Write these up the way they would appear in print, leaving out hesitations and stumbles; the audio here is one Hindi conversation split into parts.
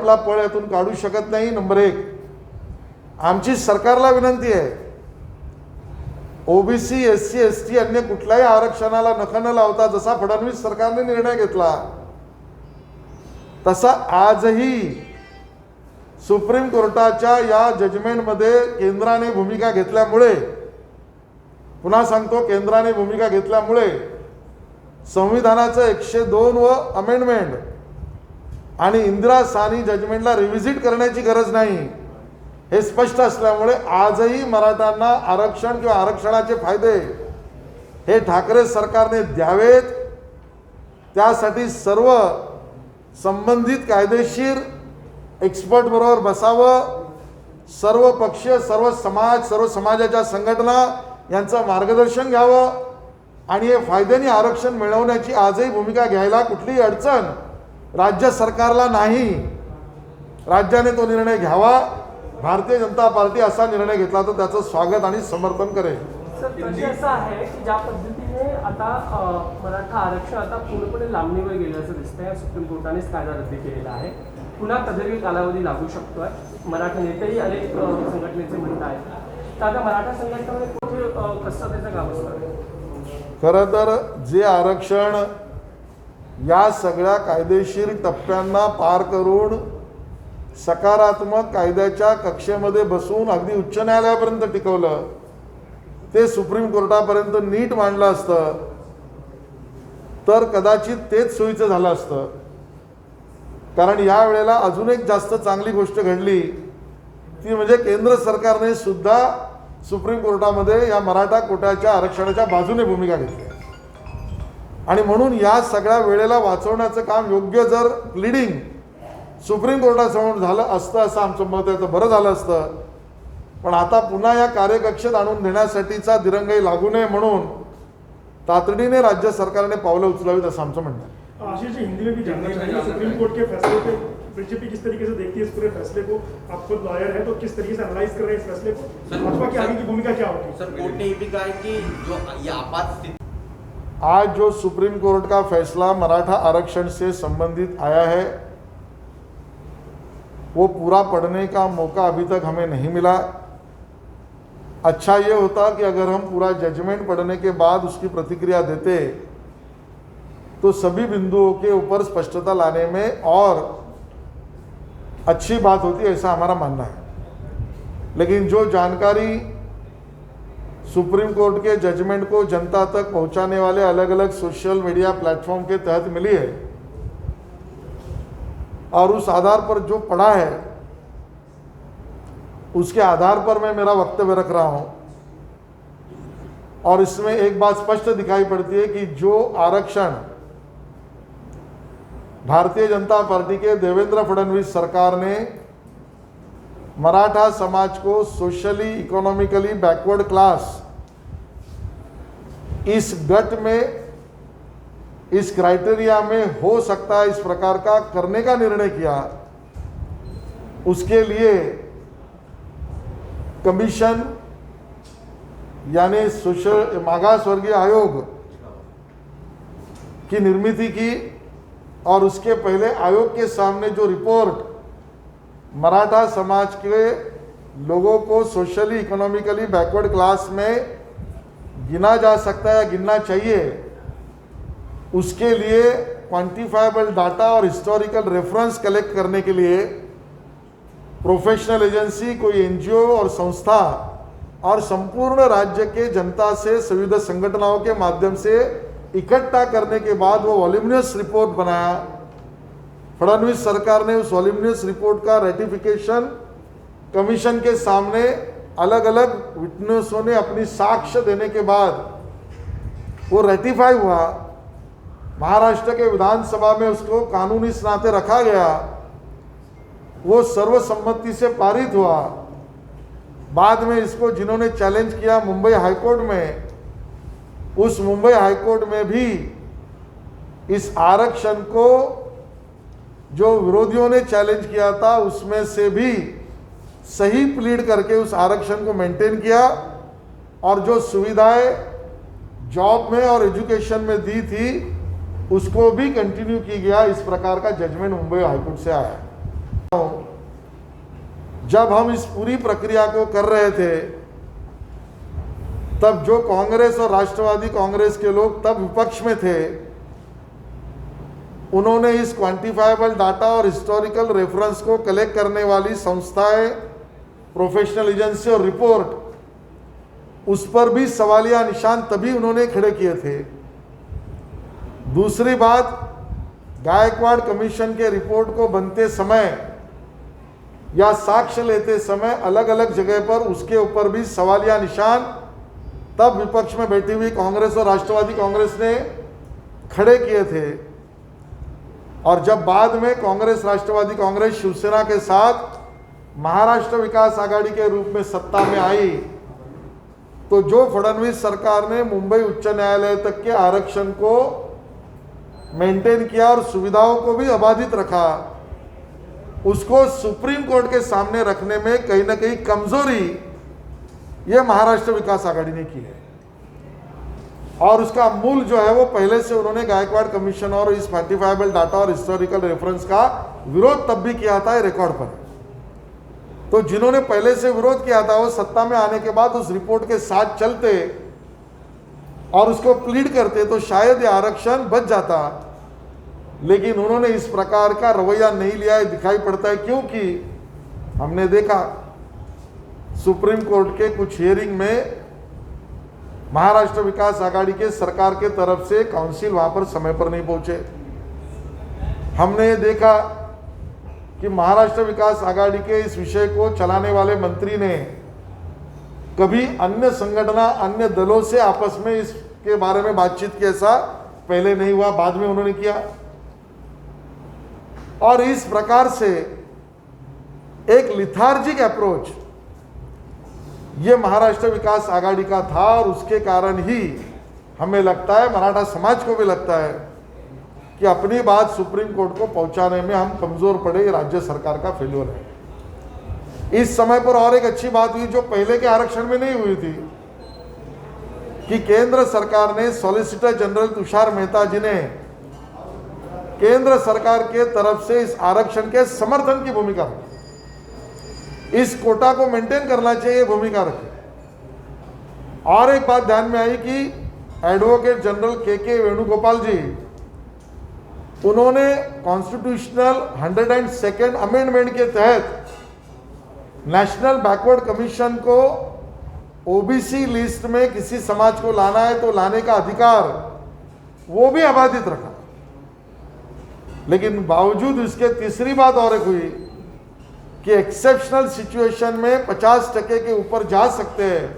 आपला पळ यातून काढू शकत नाही। नंबर 1, आमची सरकारला विनंती आहे, ओबीसी, एससी, एसटी अन्य कुठल्याही आरक्षणाला नख न लावता जसा फडणवीस सरकारने निर्णय घेतला तसा आजही सुप्रीम कोर्टाच्या या जजमेंटमध्ये केंद्राने भूमिका घेतल्यामुळे, पुन्हा सांगतो, केंद्राने भूमिका घेतल्यामुळे संविधानाचं 102 व अमेंडमेंट आणि इंदिरा साहनी जजमेंटला रिव्हिजिट करण्याची गरज नाही हे स्पष्ट असल्यामुळे आजही मराठ्यांना आरक्षण किंवा आरक्षणाचे फायदे हे ठाकरे सरकारने द्यावेत। त्यासाठी सर्व संबंधित कायदेशीर एक्सपर्ट बरोबर बसावं, सर्व पक्ष, सर्व समाज, सर्व समाजाच्या संघटना यांचं मार्गदर्शन घ्यावं आणि हे फायद्याने आरक्षण मिळवण्याची आजही भूमिका घ्यायला कुठलीही अडचण राज्य सरकारला नाही। राज्याने तो निर्णय घ्यावा। भारतीय जनता पार्टी असा निर्णय घेतला तर त्याचं स्वागत आणि समर्थन करेल। सर, प्रश्न असा आहे की ज्या पद्धतीने आता मराठा आरक्षण आता पूर्णपणे लांबणीवर गेलं असं दिसतंय, सुप्रीम कोर्टानेच कायदा रद्द केलेला आहे, पुन्हा प्रदीर्घ कालावधी लागू शकतोय, मराठा नेतेही अनेक संघटनेचे म्हणत आहेत, तर आता मराठा संघटनेमध्ये कुठे कसं त्याचं काम असतं? खरं तर जे आरक्षण या सगळ्या कायदेशीर टप्प्यांना पार करून सकारात्मक कायद्याच्या कक्षेमध्ये बसून अगदी उच्च न्यायालयापर्यंत टिकवलं, ते सुप्रीम कोर्टापर्यंत नीट मांडलं असतं तर कदाचित तेच सोयीचं झालं असतं। कारण या वेळेला अजून एक जास्त चांगली गोष्ट घडली ती म्हणजे केंद्र सरकारने सुद्धा सुप्रीम कोर्टामध्ये या मराठा कोट्याच्या आरक्षणाच्या बाजूने भूमिका घेतली आणि म्हणून या सगळ्या वेळेला वाचवण्याचं काम योग्य जर प्लीडिंग सुप्रीम कोर्टासमोर झालं असतं असं आमचं मत आहे तर बरं झालं असतं। पण आता पुन्हा या कार्यकक्षेत आणून देण्यासाठीचा दिरंगाई लागू नये म्हणून तातडीने राज्य सरकारने पावलं उचलावीत असं आमचं म्हणणं आहे। आशीष जी, हिंदी में भी जानना चाहिए, सुप्रीम कोर्ट के फैसले पे बीजेपी किस तरीके से देखती है इस पूरे फैसले को? आप खुद लॉयर है तो किस तरीके से एनालाइज कर रहे हैं इस फैसले को? भाजपा की आगे की भूमिका क्या होगी? सर, कोर्ट ने ये भी कहा है कि जो ये आपात स्थिति, आज जो सुप्रीम कोर्ट का फैसला मराठा आरक्षण से संबंधित आया है वो पूरा पढ़ने का मौका अभी तक हमें नहीं मिला। अच्छा ये होता कि अगर हम पूरा जजमेंट पढ़ने के बाद उसकी प्रतिक्रिया देते तो सभी बिंदुओं के ऊपर स्पष्टता लाने में और अच्छी बात होती, ऐसा हमारा मानना है। लेकिन जो जानकारी सुप्रीम कोर्ट के जजमेंट को जनता तक पहुंचाने वाले अलग अलग सोशल मीडिया प्लेटफॉर्म के तहत मिली है और उस आधार पर जो पढ़ा है उसके आधार पर मैं मेरा वक्तव्य रख रहा हूं और इसमें एक बात स्पष्ट दिखाई पड़ती है कि जो आरक्षण भारतीय जनता पार्टी के देवेंद्र फडणवीस सरकार ने मराठा समाज को सोशली इकोनॉमिकली बैकवर्ड क्लास इस गट में, इस क्राइटेरिया में हो सकता है इस प्रकार का करने का निर्णय किया, उसके लिए कमीशन यानी सोशल मागासवर्गीय आयोग की निर्मिति की और उसके पहले आयोग के सामने जो रिपोर्ट मराठा समाज के लोगों को सोशली इकोनॉमिकली बैकवर्ड क्लास में गिना जा सकता है या गिनना चाहिए, उसके लिए क्वांटिफाइबल डाटा और हिस्टोरिकल रेफरेंस कलेक्ट करने के लिए प्रोफेशनल एजेंसी, कोई एनजीओ और संस्था और संपूर्ण राज्य के जनता से विविध संगठनों के माध्यम से इकट्ठा करने के बाद वो वॉल्यूमिनस रिपोर्ट बनाया। फडणवीस सरकार ने उस वॉल्यूमिनस रिपोर्ट का रेटिफिकेशन कमीशन के सामने अलग अलग विटनेसों ने अपनी साक्ष्य देने के बाद वो रेटिफाई हुआ। महाराष्ट्र के विधानसभा में उसको कानूनी स्नाते रखा गया, वो सर्वसम्मति से पारित हुआ। बाद में इसको जिन्होंने चैलेंज किया मुंबई हाईकोर्ट में, उस मुंबई हाईकोर्ट में भी इस आरक्षण को जो विरोधियों ने चैलेंज किया था उसमें से भी सही प्लीड करके उस आरक्षण को मेंटेन किया और जो सुविधाएं जॉब में और एजुकेशन में दी थी उसको भी कंटिन्यू की गया। इस प्रकार का जजमेंट मुंबई हाईकोर्ट से आया। जब हम इस पूरी प्रक्रिया को कर रहे थे तब जो कांग्रेस और राष्ट्रवादी कांग्रेस के लोग तब विपक्ष में थे, उन्होंने इस क्वांटिफाइबल डाटा और हिस्टोरिकल रेफरेंस को कलेक्ट करने वाली संस्थाएं, प्रोफेशनल एजेंसी और रिपोर्ट, उस पर भी सवालिया निशान तभी उन्होंने खड़े किए थे। दूसरी बात, गायकवाड़ कमीशन के रिपोर्ट को बनते समय या साक्ष्य लेते समय अलग अलग जगह पर उसके ऊपर भी सवालिया निशान तब विपक्ष में बैठी हुई कांग्रेस और राष्ट्रवादी कांग्रेस ने खड़े किए थे। और जब बाद में कांग्रेस, राष्ट्रवादी कांग्रेस शिवसेना के साथ महाराष्ट्र विकास आघाड़ी के रूप में सत्ता में आई, तो जो फडणवीस सरकार ने मुंबई उच्च न्यायालय तक के आरक्षण को मेंटेन किया और सुविधाओं को भी अबाधित रखा, उसको सुप्रीम कोर्ट के सामने रखने में कहीं ना कहीं कमजोरी ये महाराष्ट्र विकास आघाड़ी ने की है। और उसका मूल जो है वो पहले से उन्होंने गायकवाड़ कमीशन और इस क्वांटिफाइबल डाटा और हिस्टोरिकल रेफरेंस का विरोध तब भी किया था, रिकॉर्ड पर। तो जिन्होंने पहले से विरोध किया था वो सत्ता में आने के बाद उस रिपोर्ट के साथ चलते और उसको प्लीड करते तो शायद ये आरक्षण बच जाता, लेकिन उन्होंने इस प्रकार का रवैया नहीं लिया है, दिखाई पड़ता है। क्योंकि हमने देखा सुप्रीम कोर्ट के कुछ हियरिंग में महाराष्ट्र विकास आघाड़ी के सरकार के तरफ से काउंसिल वहां पर समय पर नहीं पहुंचे। हमने देखा कि महाराष्ट्र विकास आघाड़ी के इस विषय को चलाने वाले मंत्री ने कभी अन्य संगठन, अन्य दलों से आपस में इसके बारे में बातचीत की, ऐसा पहले नहीं हुआ, बाद में उन्होंने किया। और इस प्रकार से एक लिथार्जिक अप्रोच ये महाराष्ट्र विकास आघाड़ी का था और उसके कारण ही हमें लगता है, मराठा समाज को भी लगता है कि अपनी बात सुप्रीम कोर्ट को पहुंचाने में हम कमजोर पड़े, राज्य सरकार का फेल्योर है। इस समय पर और एक अच्छी बात हुई जो पहले के आरक्षण में नहीं हुई थी कि केंद्र सरकार ने, सॉलिसिटर जनरल तुषार मेहता जी ने केंद्र सरकार के तरफ से इस आरक्षण के समर्थन की भूमिका रखी, इस कोटा को मेंटेन करना चाहिए भूमिका रखी। और एक बात ध्यान में आई कि एडवोकेट जनरल के वेणुगोपाल जी, उन्होंने कॉन्स्टिट्यूशनल 102nd अमेंडमेंट के तहत नेशनल बैकवर्ड कमीशन को ओबीसी लिस्ट में किसी समाज को लाना है तो लाने का अधिकार वो भी अबाधित रखा। लेकिन बावजूद इसके तीसरी बात और एक हुई कि एक्सेप्शनल सिचुएशन में 50% के ऊपर जा सकते हैं।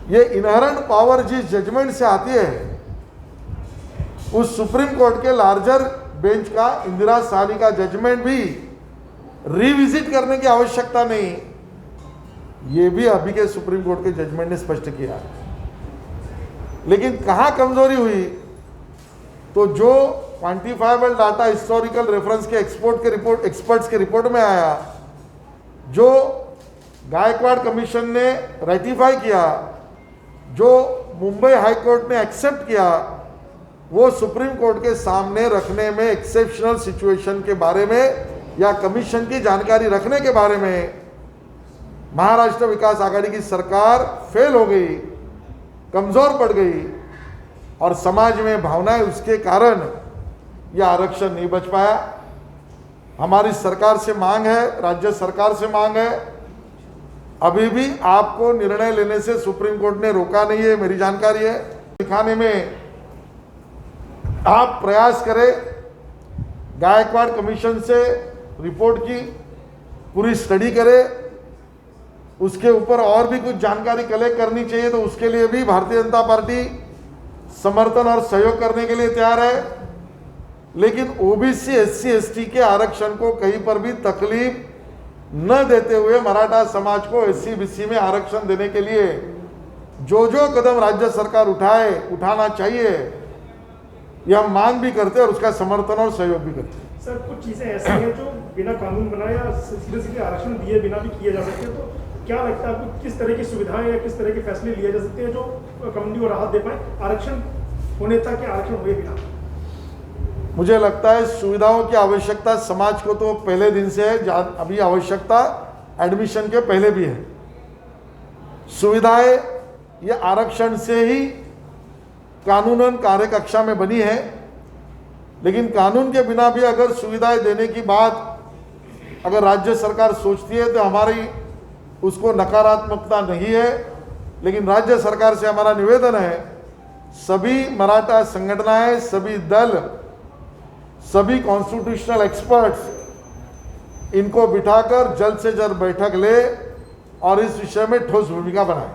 ये इनहेरेंट पावर जिस जजमेंट से आती है, उस सुप्रीम कोर्ट के लार्जर बेंच का, इंदिरा साहनी का जजमेंट भी रिविजिट करने की आवश्यकता नहीं, ये भी अभी के सुप्रीम कोर्ट के जजमेंट ने स्पष्ट किया। लेकिन कहां कमजोरी हुई, तो जो क्वांटिफाइबल डाटा, हिस्टोरिकल रेफरेंस के एक्सपर्ट्स के रिपोर्ट में आया, जो गायकवाड़ कमीशन ने रेटिफाई किया, जो मुंबई हाई कोर्ट ने एक्सेप्ट किया, वो सुप्रीम कोर्ट के सामने रखने में, एक्सेप्शनल सिचुएशन के बारे में या कमीशन की जानकारी रखने के बारे में महाराष्ट्र विकास आघाड़ी की सरकार फेल हो गई, कमजोर पड़ गई और समाज में भावनाएं उसके कारण यह आरक्षण नहीं बच पाया। हमारी सरकार से मांग है, राज्य सरकार से मांग है, अभी भी आपको निर्णय लेने से सुप्रीम कोर्ट ने रोका नहीं है, मेरी जानकारी है। दिखाने में आप प्रयास करें, गायकवाड़ कमीशन से रिपोर्ट की पूरी स्टडी करें, उसके ऊपर और भी कुछ जानकारी कलेक्ट करनी चाहिए, तो उसके लिए भी भारतीय जनता पार्टी समर्थन और सहयोग करने के लिए तैयार है। लेकिन ओबीसी, एससी, एसटी के आरक्षण को कहीं पर भी तकलीफ न देते हुए मराठा समाज को एससी बीसी में आरक्षण देने के लिए जो जो कदम राज्य सरकार उठाना चाहिए, यह हम मांग भी करते हैं और उसका समर्थन और सहयोग भी करते हैं। सर, कुछ चीजें ऐसी हैं जो बिना कानून बनाए या सीधे सीधे आरक्षण दिए बिना भी किए जा सकते हैं, तो क्या लगता है आपको किस तरह की सुविधाएं या किस तरह के फैसले लिए जा सकते हैं जो कम्युनिटी को राहत दे पाए आरक्षण होने तक या आरक्षण हुए बिना? मुझे लगता है सुविधाओं की आवश्यकता समाज को तो पहले दिन से है, अभी आवश्यकता एडमिशन के पहले भी है। सुविधाएं ये आरक्षण से ही कानूनन कार्यकक्षा में बनी है, लेकिन कानून के बिना भी अगर सुविधाएं देने की बात अगर राज्य सरकार सोचती है तो हमारी उसको नकारात्मकता नहीं है। लेकिन राज्य सरकार से हमारा निवेदन है, सभी मराठा संगठनाएं, सभी दल, सभी कॉन्स्टिट्यूशनल एक्सपर्ट्स इनको बिठाकर जल्द से जल्द बैठक ले और इस विषय में ठोस भूमिका बनाए।